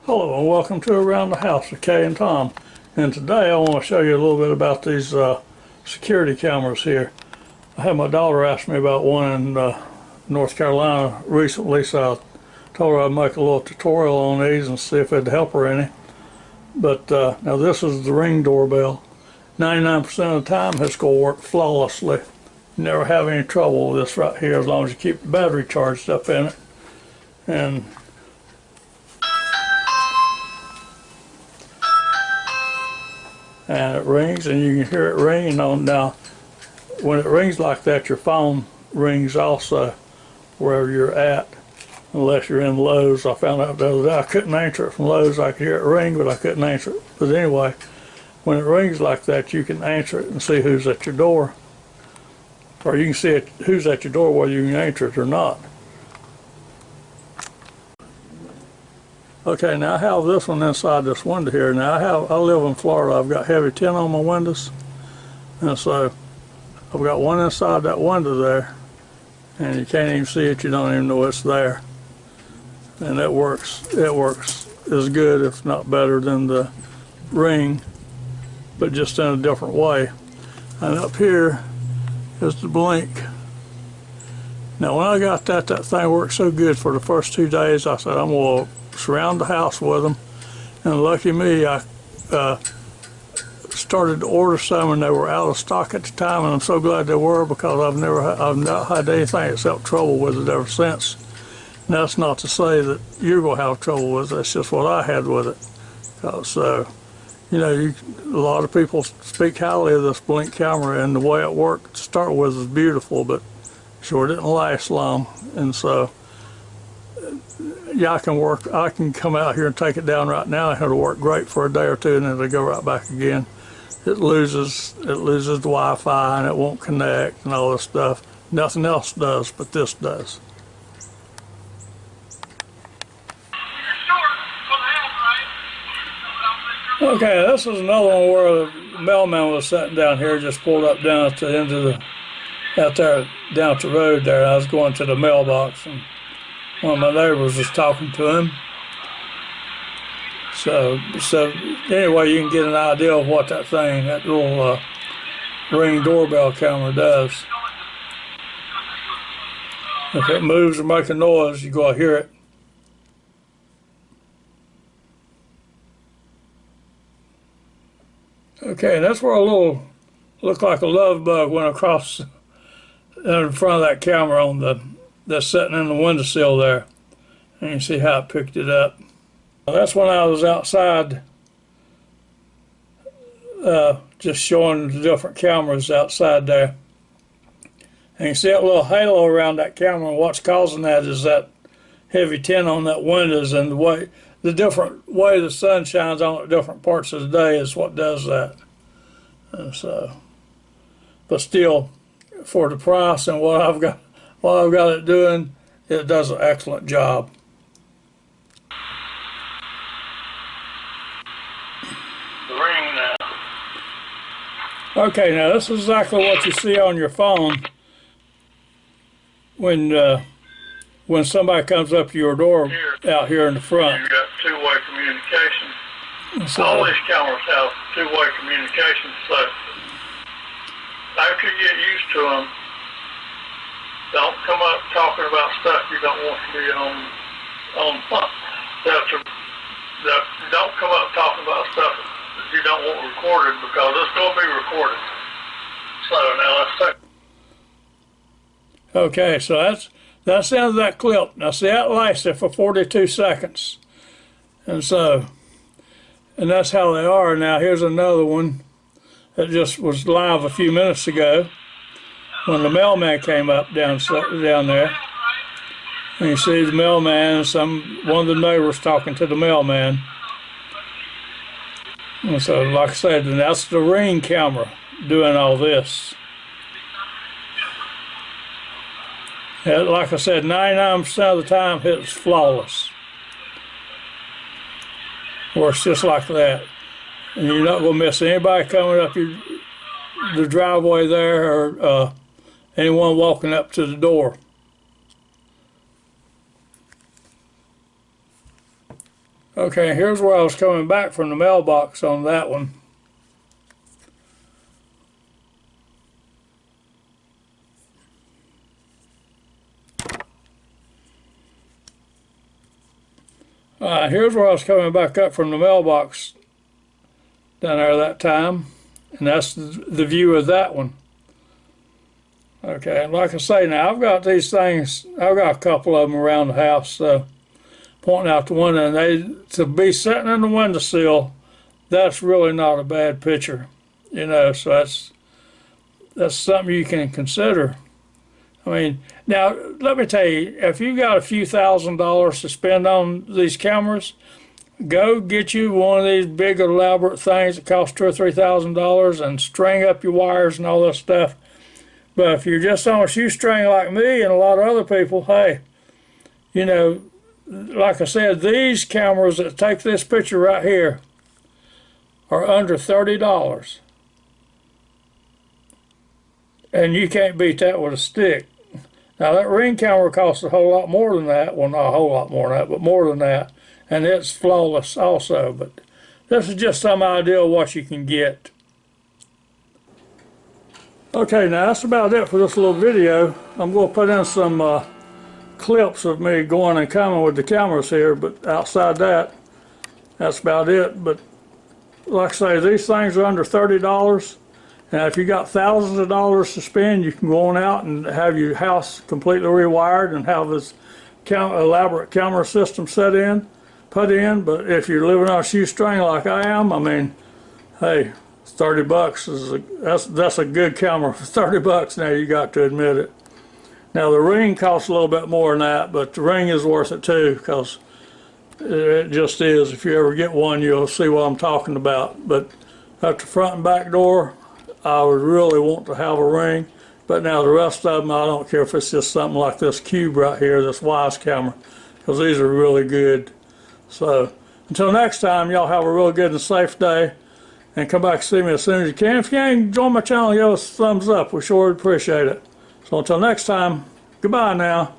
Hello and welcome to Around the House with Kay and Tom. And today I want to show you a little bit about these security cameras here. I had my daughter ask me about one in North Carolina recently, so I told her I'd make a little tutorial on these and see if it'd help her any. But now this is the Ring doorbell. 99% of the time it's going to work flawlessly. You never have any trouble with this right here as long as you keep the battery charged up in it. And it rings, and you can hear it ringing. Now, when it rings like that, your phone rings also wherever you're at, unless you're in Lowe's. I found out the other day I couldn't answer it from Lowe's. I could hear it ring, but I couldn't answer it. But anyway, when it rings like that, you can answer it and see who's at your door. Or you can see who's at your door whether you can answer it or not. Okay, now I have this one inside this window here. Now I live in Florida. I've got heavy tin on my windows, and so I've got one inside that window there, and you can't even see it. You don't even know it's there, and it works as good, if not better, than the Ring, but just in a different way. And up here is the Blink. Now when I got that thing worked so good for the first 2 days. I said I'm gonna surround the house with them, and lucky me, I started to order some, and they were out of stock at the time, and I'm so glad they were, because I've not had anything except trouble with it ever since. And that's not to say that you're gonna have trouble with it. That's just what I had with it. So, you know, a lot of people speak highly of this Blink camera, and the way it worked to start with is beautiful, but sure didn't last long. And so, yeah, I can come out here and take it down right now, and it'll work great for a day or two, and then it'll go right back again. It loses the Wi-Fi, and it won't connect and all this stuff. Nothing else does, but this does. Okay, this is another one where the mailman was sitting down here, just pulled up down at the end of out there, down at the road there. I was going to the mailbox, and one of my neighbors was talking to him. So anyway, you can get an idea of what that little Ring doorbell camera does. If it moves or makes a noise, you're going to hear it. Okay, that's where looked like a love bug went across in front of that camera that's sitting in the windowsill there. And you see how it picked it up. That's when I was outside just showing the different cameras outside there. And you see that little halo around that camera, and what's causing that is that heavy tin on that windows, and the different way the sun shines on it at different parts of the day is what does that. And so, but still, for the price and what I've got it doing, it does an excellent job. The Ring now. Okay, now this is exactly what you see on your phone when somebody comes up to your door out here in the front. You've got two-way communication. So, all these cameras have two-way communication, so after you get used to them, don't come up talking about stuff you don't want to be on. Don't come up talking about stuff that you don't want recorded, because it's going to be recorded. So now let's take. Okay, so that's the end of that clip. Now see, that lasted for 42 seconds, and that's how they are. Now here's another one that just was live a few minutes ago, when the mailman came up down there. And you see the mailman, one of the neighbors talking to the mailman. And so, like I said, and that's the Ring camera doing all this. And like I said, 99% of the time it's flawless. Works just like that. And you're not going to miss anybody coming up the driveway there, or anyone walking up to the door. Okay, here's where I was coming back from the mailbox on that one. Here's where I was coming back up from the mailbox down there that time, and that's the view of that one. Okay, and like I say, now I've got these things, I've got a couple of them around the house, so pointing out the window, and to be sitting in the windowsill, that's really not a bad picture, you know. So that's something you can consider. I mean, now let me tell you, if you got a few $1,000s to spend on these cameras, go get you one of these big elaborate things that cost $2,000 or $3,000 and string up your wires and all this stuff. But if you're just on a shoestring like me and a lot of other people, hey, you know, like I said, these cameras that take this picture right here are under $30. And you can't beat that with a stick. Now that Ring camera costs a whole lot more than that. Well, not a whole lot more than that, but more than that. And it's flawless also. But this is just some idea of what you can get. Okay, now that's about it for this little video. I'm going to put in some clips of me going and coming with the cameras here, but outside that, that's about it. But like I say, these things are under $30. And if you got thousands of dollars to spend, you can go on out and have your house completely rewired and have this elaborate camera system put in. But if you're living on a shoestring like I am, I mean, hey, $30 that's a good camera for $30 now, you got to admit it. Now the Ring costs a little bit more than that, but the Ring is worth it too, because it just is. If you ever get one, you'll see what I'm talking about. But at the front and back door, I would really want to have a Ring. But now the rest of them, I don't care if it's just something like this cube right here, this WYZE camera, because these are really good. So until next time, y'all have a real good and safe day, and come back and see me as soon as you can. If you ain't join my channel, give us a thumbs up. We sure would appreciate it. So until next time, goodbye now.